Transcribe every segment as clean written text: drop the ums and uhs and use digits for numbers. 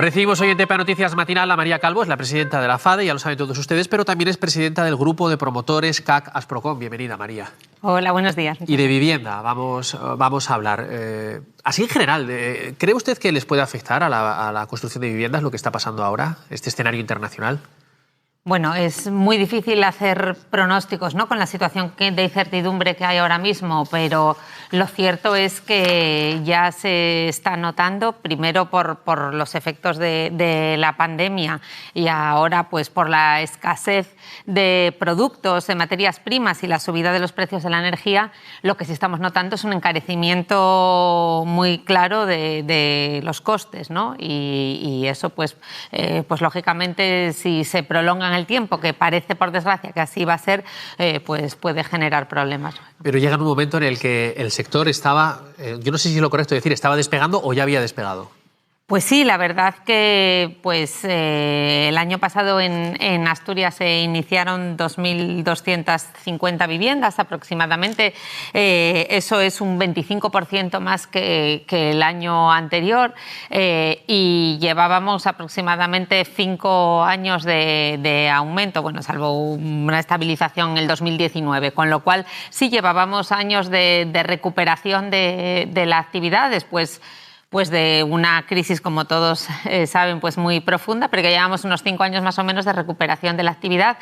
Recibimos hoy en TPA Noticias Matinal a María Calvo, es la presidenta de la FADE, ya lo saben todos ustedes, pero también es presidenta del grupo de promotores CAC Asprocom. Bienvenida, María. Hola, buenos días. Y de vivienda vamos a hablar. Así en general, ¿cree usted que les puede afectar a la construcción de viviendas lo que está pasando ahora, este escenario internacional? Bueno, es muy difícil hacer pronósticos, ¿no?, con la situación de incertidumbre que hay ahora mismo, pero lo cierto es que ya se está notando, primero por los efectos de la pandemia y ahora pues por la escasez de productos, de materias primas y la subida de los precios de la energía. Lo que sí estamos notando es un encarecimiento muy claro de los costes, ¿no? Y eso pues lógicamente, si se prolonga en el tiempo, que parece por desgracia que así va a ser, pues puede generar problemas. Pero llega un momento en el que el sector estaba, yo no sé si es lo correcto decir, ¿estaba despegando o ya había despegado? Pues sí, la verdad que el año pasado en Asturias se iniciaron 2.250 viviendas aproximadamente. Eso es un 25% más que el año anterior, y llevábamos aproximadamente 5 años de aumento, bueno, salvo una estabilización en el 2019, con lo cual sí llevábamos años de recuperación de la actividad después de una crisis, como todos saben, pues muy profunda, pero que llevamos unos 5 años más o menos de recuperación de la actividad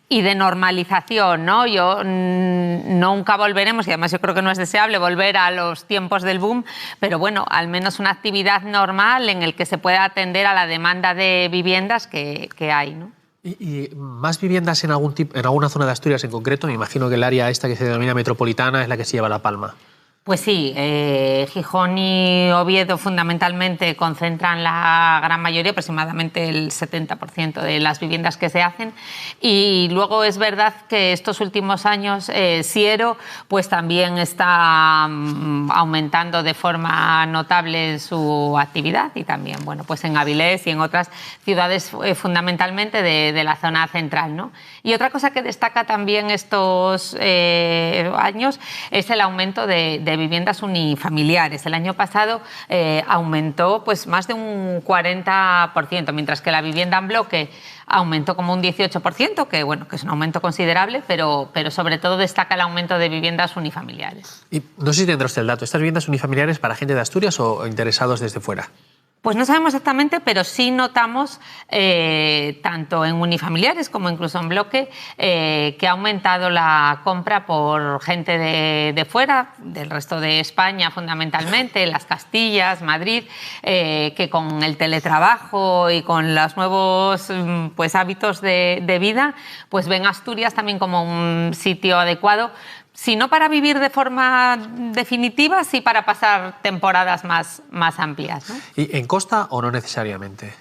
y de normalización, ¿no? Nunca volveremos, y además yo creo que no es deseable volver a los tiempos del boom, pero bueno, al menos una actividad normal en el que se pueda atender a la demanda de viviendas que hay, ¿no? ¿Y más viviendas en alguna zona de Asturias en concreto? Me imagino que el área esta que se denomina metropolitana es la que se lleva la palma. Pues sí, Gijón y Oviedo fundamentalmente concentran la gran mayoría, aproximadamente el 70% de las viviendas que se hacen, y luego es verdad que estos últimos años Siero pues también está aumentando de forma notable su actividad, y también bueno, pues en Avilés y en otras ciudades fundamentalmente de la zona central, ¿no? Y otra cosa que destaca también estos años es el aumento de viviendas unifamiliares. El año pasado aumentó pues más de un 40%, mientras que la vivienda en bloque aumentó como un 18%, que bueno, que es un aumento considerable, pero sobre todo destaca el aumento de viviendas unifamiliares. Y no sé si tendrá usted el dato, ¿estas viviendas unifamiliares para gente de Asturias o interesados desde fuera? Pues no sabemos exactamente, pero sí notamos, tanto en unifamiliares como incluso en bloque, que ha aumentado la compra por gente de fuera, del resto de España fundamentalmente, las Castillas, Madrid, que con el teletrabajo y con los nuevos pues hábitos de vida, pues ven Asturias también como un sitio adecuado, si no para vivir de forma definitiva, sí para pasar temporadas más amplias, ¿no? ¿Y en costa o no necesariamente?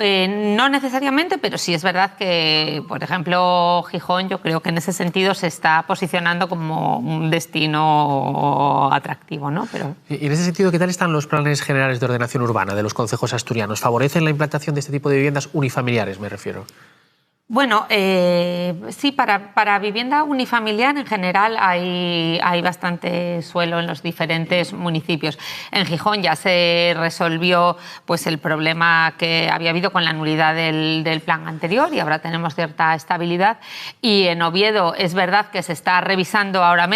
No necesariamente, pero sí es verdad que, por ejemplo, Gijón, yo creo que en ese sentido se está posicionando como un destino atractivo, ¿no? Y en ese sentido, ¿qué tal están los planes generales de ordenación urbana de los concejos asturianos? ¿Favorecen la implantación de este tipo de viviendas unifamiliares, me refiero? Bueno, sí, para vivienda unifamiliar en general hay bastante suelo en los diferentes municipios. En Gijón ya se resolvió pues el problema que había habido con la nulidad del plan anterior, y ahora tenemos cierta estabilidad. Y en Oviedo es verdad que se está revisando ahora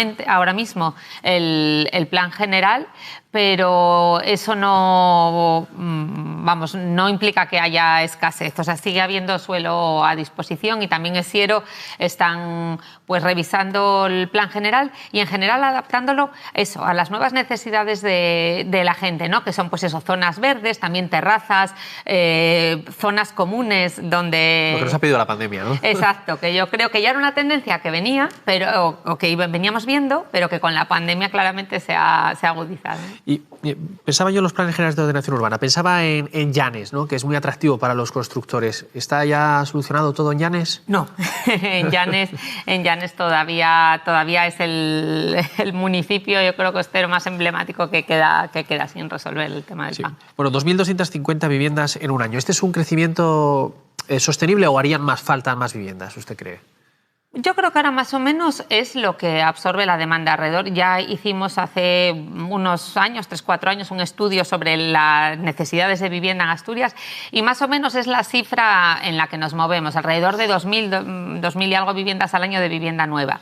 mismo el plan general, pero eso no implica que haya escasez. O sea, sigue habiendo suelo a disposición, y también en Siero están pues revisando el plan general y en general adaptándolo a las nuevas necesidades de la gente, ¿no? Que son pues zonas verdes, también terrazas, zonas comunes donde... Lo que nos ha pedido la pandemia, ¿no? Exacto, que yo creo que ya era una tendencia que venía, o que veníamos viendo, pero que con la pandemia claramente se ha agudizado. Y pensaba yo en los planes generales de ordenación urbana, pensaba en Llanes, ¿no?, que es muy atractivo para los constructores. ¿Está ya solucionado todo en Llanes? No, en Llanes todavía es el municipio, yo creo, costero más emblemático que queda sin resolver el tema del plan. Bueno, 2.250 viviendas en un año. ¿Este es un crecimiento sostenible o harían más falta más viviendas, usted cree? Yo creo que ahora más o menos es lo que absorbe la demanda alrededor. Ya hicimos hace unos años, 3-4 años, un estudio sobre las necesidades de vivienda en Asturias y más o menos es la cifra en la que nos movemos, alrededor de 2.000 y algo viviendas al año de vivienda nueva.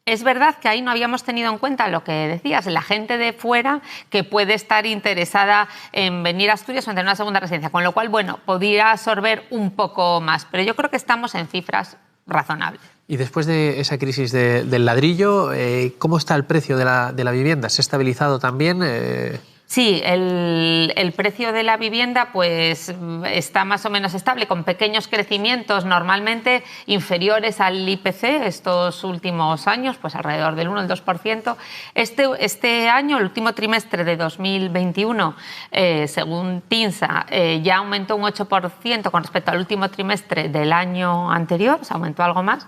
Es verdad que ahí no habíamos tenido en cuenta lo que decías, la gente de fuera que puede estar interesada en venir a Asturias o en tener una segunda residencia, con lo cual, bueno, podría absorber un poco más, pero yo creo que estamos en cifras razonables. Y después de esa crisis del ladrillo, ¿cómo está el precio de la vivienda? ¿Se ha estabilizado también? Sí, el precio de la vivienda pues está más o menos estable, con pequeños crecimientos normalmente inferiores al IPC estos últimos años, pues alrededor del 1 o el 2%. Este año, el último trimestre de 2021, según TINSA, ya aumentó un 8% con respecto al último trimestre del año anterior, se aumentó algo más.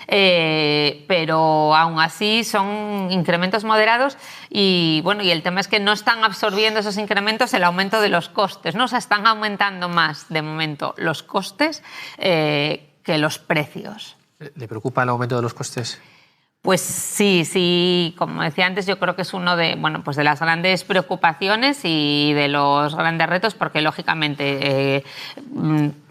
Pero aún así son incrementos moderados y bueno, y el tema es que no están absorbiendo esos incrementos el aumento de los costes, ¿no? O sea, están aumentando más de momento los costes que los precios. ¿Le preocupa el aumento de los costes? Pues sí, como decía antes, yo creo que es uno de, bueno, pues de las grandes preocupaciones y de los grandes retos, porque lógicamente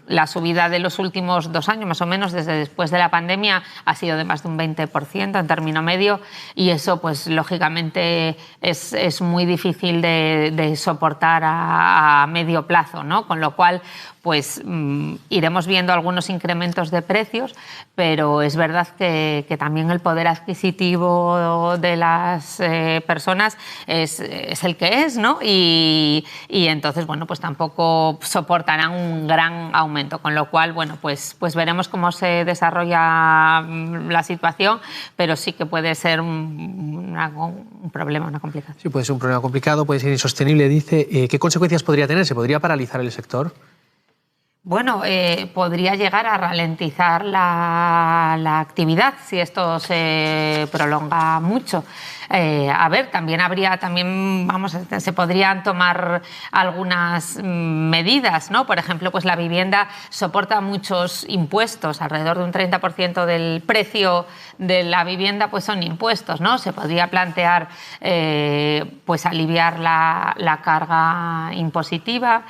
la subida de los últimos 2 años, más o menos desde después de la pandemia, ha sido de más de un 20% en término medio y eso, pues lógicamente es muy difícil de soportar a medio plazo, ¿no? Con lo cual, pues iremos viendo algunos incrementos de precios, pero es verdad que también el poder adquisitivo de las personas es el que es, ¿no? Y entonces, bueno, pues tampoco soportarán un gran aumento, con lo cual, bueno, pues veremos cómo se desarrolla la situación, pero sí que puede ser un problema, una complicación. Sí, puede ser un problema complicado, puede ser insostenible, dice. ¿Qué consecuencias podría tener? ¿Se podría paralizar el sector? Bueno, podría llegar a ralentizar la actividad si esto se prolonga mucho. A ver, se podrían tomar algunas medidas, ¿no? Por ejemplo, pues la vivienda soporta muchos impuestos, alrededor de un 30% del precio de la vivienda pues son impuestos, ¿no? Se podría plantear pues aliviar la carga impositiva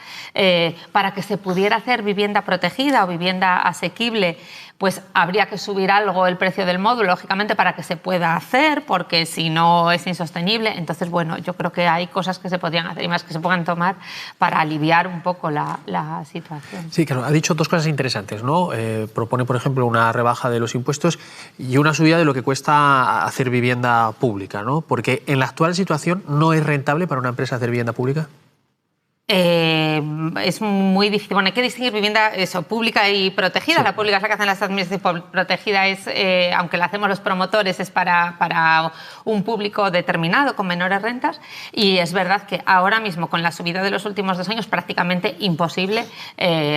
para que se pudiera hacer vivienda protegida o vivienda asequible. Pues habría que subir algo el precio del módulo, lógicamente, para que se pueda hacer, porque si no es insostenible. Entonces, bueno, yo creo que hay cosas que se podrían hacer y más que se puedan tomar para aliviar un poco la situación. Sí, claro, ha dicho 2 cosas interesantes, ¿no? Propone, por ejemplo, una rebaja de los impuestos y una subida de lo que cuesta hacer vivienda pública, ¿no? Porque en la actual situación no es rentable para una empresa hacer vivienda pública. Es muy difícil. Bueno, hay que distinguir vivienda pública y protegida. Sí. La pública es la que hacen las administraciones, protegida es, aunque la hacemos los promotores, es para un público determinado con menores rentas. Y es verdad que ahora mismo, con la subida de los últimos 2 años, prácticamente imposible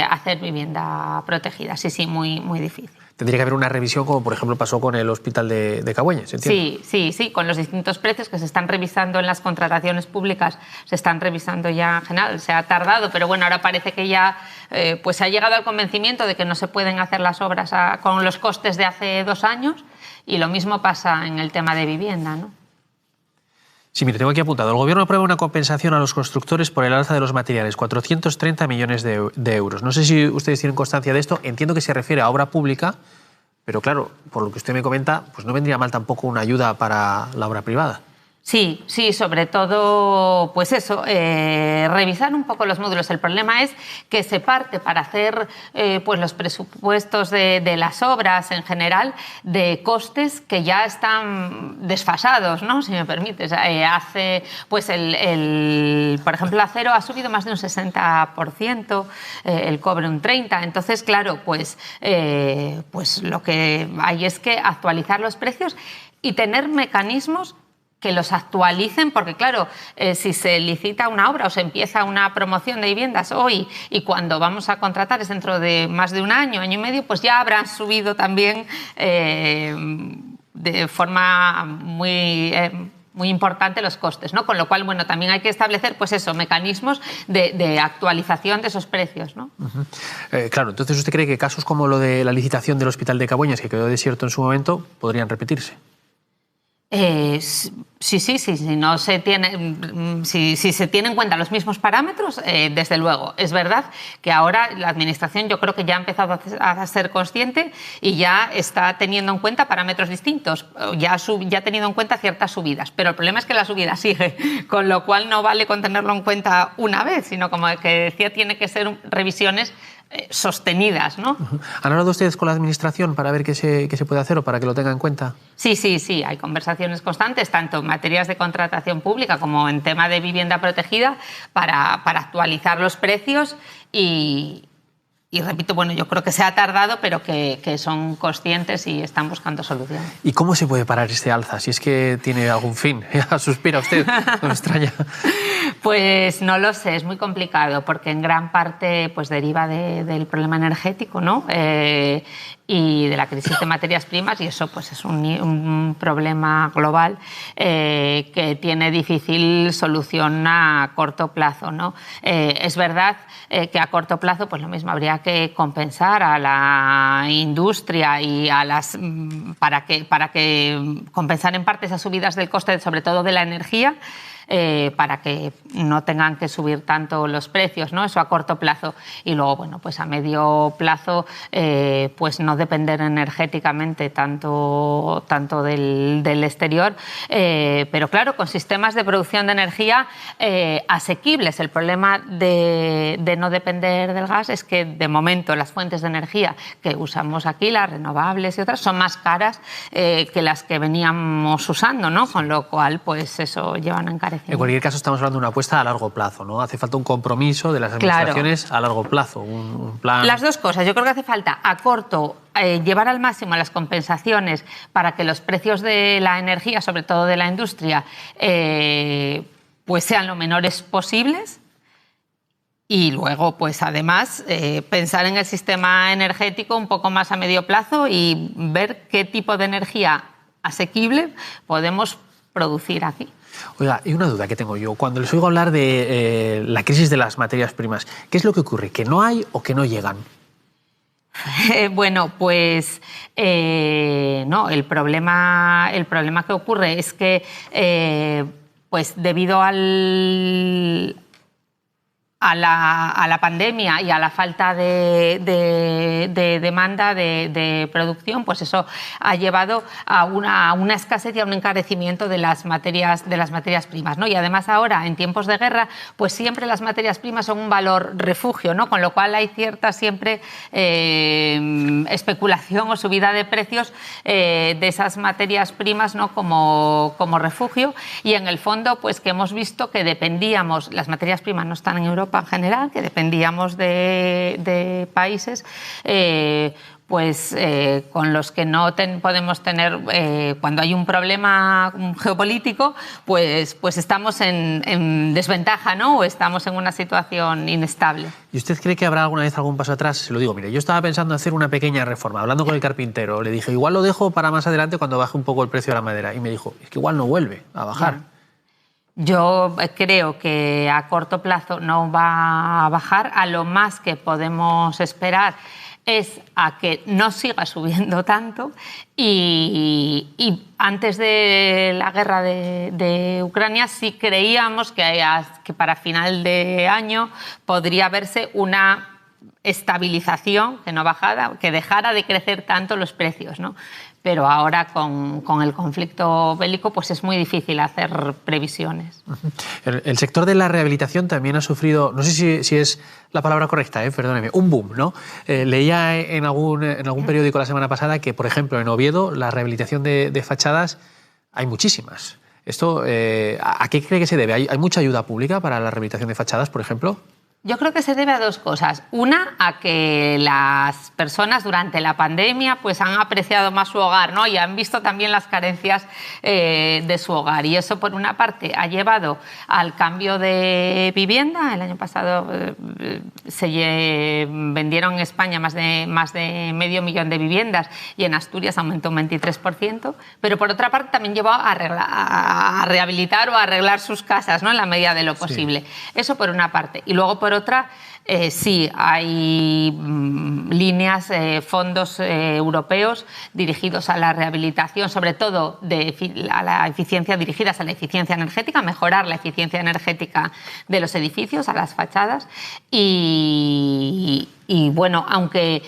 hacer vivienda protegida. Sí, muy, muy difícil. Tendría que haber una revisión, como por ejemplo pasó con el hospital de Cabueñes, ¿entiendes? Sí, con los distintos precios que se están revisando en las contrataciones públicas, se están revisando ya en general. Se ha tardado, pero bueno, ahora parece que ya pues se ha llegado al convencimiento de que no se pueden hacer las obras con los costes de hace 2 años y lo mismo pasa en el tema de vivienda, ¿no? Sí, mire, tengo aquí apuntado. El Gobierno aprueba una compensación a los constructores por el alza de los materiales, 430 millones de euros. No sé si ustedes tienen constancia de esto. Entiendo que se refiere a obra pública, pero claro, por lo que usted me comenta, pues no vendría mal tampoco una ayuda para la obra privada. Sí, sobre todo, pues eso, revisar un poco los módulos. El problema es que se parte para hacer pues los presupuestos de las obras en general de costes que ya están desfasados, ¿no? Si me permites. Hace, pues por ejemplo, el acero ha subido más de un 60%, el cobre un 30%. Entonces, claro, pues lo que hay es que actualizar los precios y tener mecanismos que los actualicen, porque claro, si se licita una obra o se empieza una promoción de viviendas hoy y cuando vamos a contratar es dentro de más de un año, año y medio, pues ya habrán subido también de forma muy muy importante los costes, ¿no? Con lo cual, bueno, también hay que establecer, pues eso, mecanismos de actualización de esos precios, ¿no? Claro, entonces ¿usted cree que casos como lo de la licitación del Hospital de Cabañas, que quedó desierto en su momento, podrían repetirse? Sí, no se tiene, si se tienen en cuenta los mismos parámetros, desde luego. Es verdad que ahora la Administración yo creo que ya ha empezado a ser consciente y ya está teniendo en cuenta parámetros distintos, ya ha tenido en cuenta ciertas subidas, pero el problema es que la subida sigue, con lo cual no vale con tenerlo en cuenta una vez, sino como que decía, tiene que ser revisiones sostenidas, ¿no? ¿Han hablado ustedes con la Administración para ver qué se puede hacer o para que lo tenga en cuenta? Sí, hay conversaciones constantes, tanto en materias de contratación pública como en tema de vivienda protegida, para actualizar los precios y repito, bueno, yo creo que se ha tardado, pero que son conscientes y están buscando soluciones. ¿Y cómo se puede parar este alza? Si es que tiene algún fin. Suspira usted, no me extraña. Pues no lo sé, es muy complicado porque en gran parte pues deriva del problema energético, ¿no? Y de la crisis de materias primas, y eso pues es un problema global que tiene difícil solución a corto plazo, ¿no? Es verdad que a corto plazo pues lo mismo habría que compensar a la industria y a para que compensar en parte esas subidas del coste, sobre todo de la energía, para que no tengan que subir tanto los precios, ¿no? Eso a corto plazo. Y luego, bueno, pues a medio plazo, pues no depender energéticamente tanto del exterior, pero claro, con sistemas de producción de energía asequibles. El problema de no depender del gas es que, de momento, las fuentes de energía que usamos aquí, las renovables y otras, son más caras que las que veníamos usando, ¿no? Con lo cual, pues eso lleva a encarecer. En cualquier caso, estamos hablando de una apuesta a largo plazo, ¿no? Hace falta un compromiso de las administraciones, claro, a largo plazo, un plan... Las dos cosas. Yo creo que hace falta, a corto, llevar al máximo las compensaciones para que los precios de la energía, sobre todo de la industria, pues sean lo menores posibles. Y luego, pues además, pensar en el sistema energético un poco más a medio plazo y ver qué tipo de energía asequible podemos producir aquí. Oiga, y una duda que tengo yo. Cuando les oigo hablar de la crisis de las materias primas, ¿qué es lo que ocurre? ¿Que no hay o que no llegan? Bueno, pues no, el problema que ocurre es que pues debido a la pandemia y a la falta de demanda de producción, pues eso ha llevado a una escasez y a un encarecimiento de las materias primas, ¿no? Y además ahora, en tiempos de guerra, pues siempre las materias primas son un valor refugio, ¿no? Con lo cual hay cierta siempre especulación o subida de precios de esas materias primas, ¿no? como refugio, y en el fondo pues que hemos visto que dependíamos, las materias primas no están en Europa en general, que dependíamos de países con los que no podemos tener, cuando hay un problema geopolítico, pues estamos en desventaja, ¿no? O estamos en una situación inestable. ¿Y usted cree que habrá alguna vez algún paso atrás? Se lo digo, mire, yo estaba pensando hacer una pequeña reforma, hablando con el carpintero, le dije, igual lo dejo para más adelante cuando baje un poco el precio de la madera, y me dijo, es que igual no vuelve a bajar. Ya. Yo creo que a corto plazo no va a bajar. A lo más que podemos esperar es a que no siga subiendo tanto y antes de la guerra de Ucrania sí creíamos que para final de año podría verse una estabilización, que no bajara, que dejara de crecer tanto los precios, ¿no? Pero ahora con el conflicto bélico pues es muy difícil hacer previsiones. El sector de la rehabilitación también ha sufrido, no sé si es la palabra correcta, perdóneme, un boom, ¿no? Leía en algún periódico la semana pasada que, por ejemplo, en Oviedo, la rehabilitación de fachadas hay muchísimas. ¿Esto a qué cree que se debe? ¿Hay mucha ayuda pública para la rehabilitación de fachadas, por ejemplo? Yo creo que se debe a dos cosas. Una, a que las personas durante la pandemia pues han apreciado más su hogar, ¿no? Y han visto también las carencias de su hogar. Y eso, por una parte, ha llevado al cambio de vivienda. El año pasado se vendieron en España más de 500.000 de viviendas y en Asturias aumentó un 23%. Pero, por otra parte, también llevó a rehabilitar o a arreglar sus casas, ¿no? En la medida de lo posible. Sí. Eso por una parte. Y luego, por otra, sí, hay líneas, fondos europeos dirigidos a la rehabilitación, sobre todo a la eficiencia, dirigidas a la eficiencia energética, mejorar la eficiencia energética de los edificios, a las fachadas. Y bueno, aunque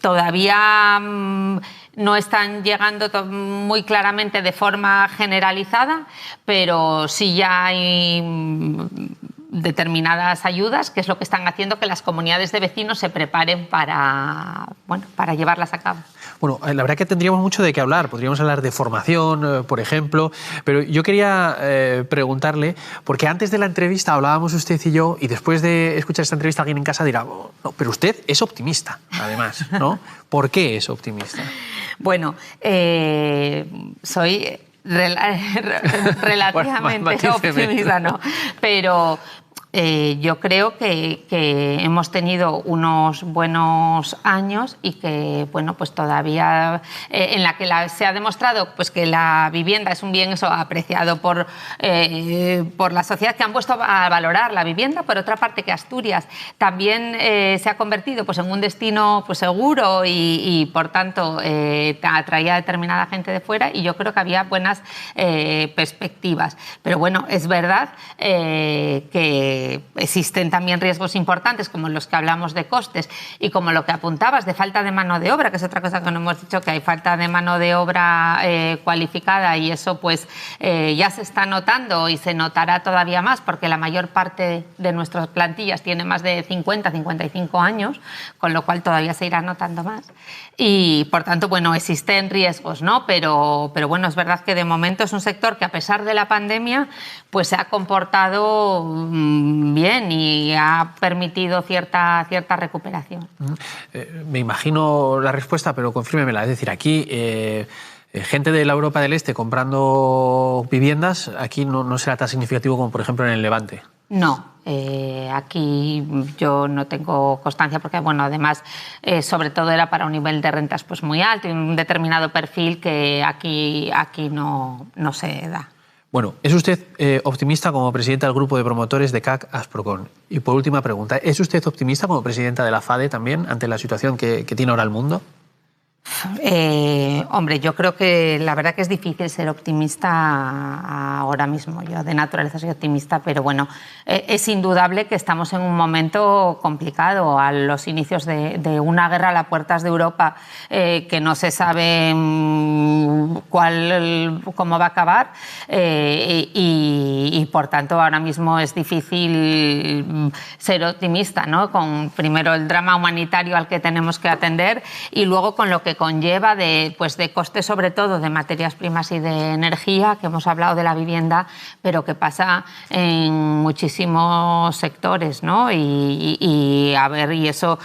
todavía no están llegando muy claramente de forma generalizada, pero sí ya hay determinadas ayudas, que es lo que están haciendo que las comunidades de vecinos se preparen para llevarlas a cabo. Bueno, la verdad que tendríamos mucho de qué hablar. Podríamos hablar de formación, por ejemplo, pero yo quería preguntarle, porque antes de la entrevista hablábamos usted y yo, y después de escuchar esta entrevista alguien en casa dirá, oh, no, pero usted es optimista, además, ¿no? ¿Por qué es optimista? Bueno, soy relativamente optimista, ¿no? Pero yo creo que hemos tenido unos buenos años y que, bueno, pues todavía en la que se ha demostrado pues que la vivienda es un bien apreciado por la sociedad, que han puesto a valorar la vivienda. Por otra parte, que Asturias también se ha convertido pues en un destino pues seguro y por tanto atraía a determinada gente de fuera, y yo creo que había buenas perspectivas. Pero bueno, es verdad que existen también riesgos importantes, como los que hablamos de costes y como lo que apuntabas de falta de mano de obra, que es otra cosa que no hemos dicho, que hay falta de mano de obra cualificada, y eso pues ya se está notando y se notará todavía más, porque la mayor parte de nuestras plantillas tiene más de 50, 55 años, con lo cual todavía se irá notando más. Y por tanto, bueno, existen riesgos, ¿no? Pero bueno, es verdad que de momento es un sector que, a pesar de la pandemia, pues se ha comportado bien y ha permitido cierta recuperación. Me imagino la respuesta, pero confírmemela. Es decir, aquí gente de la Europa del Este comprando viviendas, aquí no será tan significativo como, por ejemplo, en el Levante. No, aquí yo no tengo constancia, porque bueno, además sobre todo era para un nivel de rentas pues muy alto y un determinado perfil que aquí no se da. Bueno, ¿es usted optimista como presidenta del grupo de promotores de CAC Asprocon? Y por última pregunta, ¿es usted optimista como presidenta de la FADE también ante la situación que tiene ahora el mundo? Hombre, yo creo que la verdad que es difícil ser optimista ahora mismo. Yo de naturaleza soy optimista, pero bueno, es indudable que estamos en un momento complicado, a los inicios de una guerra a las puertas de Europa, que no se sabe cómo va a acabar, y por tanto ahora mismo es difícil ser optimista, ¿no? Con primero el drama humanitario al que tenemos que atender y luego con lo que conlleva de costes, sobre todo de materias primas y de energía, que hemos hablado de la vivienda, pero que pasa en muchísimos sectores, ¿no? Y eso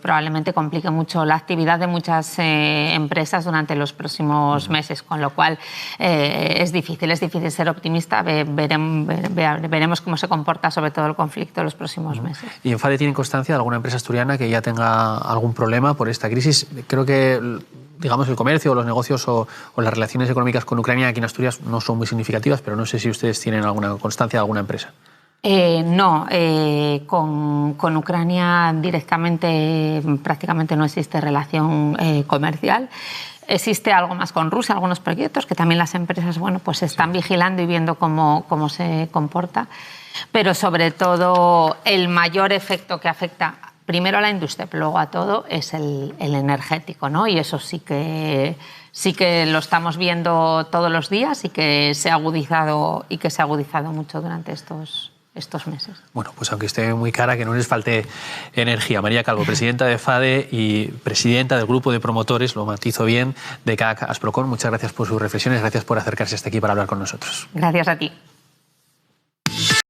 probablemente complique mucho la actividad de muchas empresas durante los próximos meses, con lo cual es difícil ser optimista. Veremos cómo se comporta sobre todo el conflicto en los próximos meses. ¿Y en FADE tienen constancia de alguna empresa asturiana que ya tenga algún problema por esta crisis? Creo que, digamos, el comercio, los negocios o las relaciones económicas con Ucrania aquí en Asturias no son muy significativas, pero no sé si ustedes tienen alguna constancia de alguna empresa. No, con Ucrania directamente prácticamente no existe relación comercial. Existe algo más con Rusia, algunos proyectos que también las empresas pues están vigilando y viendo cómo se comporta, pero sobre todo el mayor efecto que afecta primero a la industria, pero luego a todo, es el energético, ¿no? Y eso sí que lo estamos viendo todos los días y que se ha agudizado mucho durante estos meses. Bueno, pues aunque esté muy cara, que no les falte energía. María Calvo, presidenta de FADE y presidenta del grupo de promotores, lo matizo bien, de CAC Asprocon. Muchas gracias por sus reflexiones, gracias por acercarse hasta aquí para hablar con nosotros. Gracias a ti.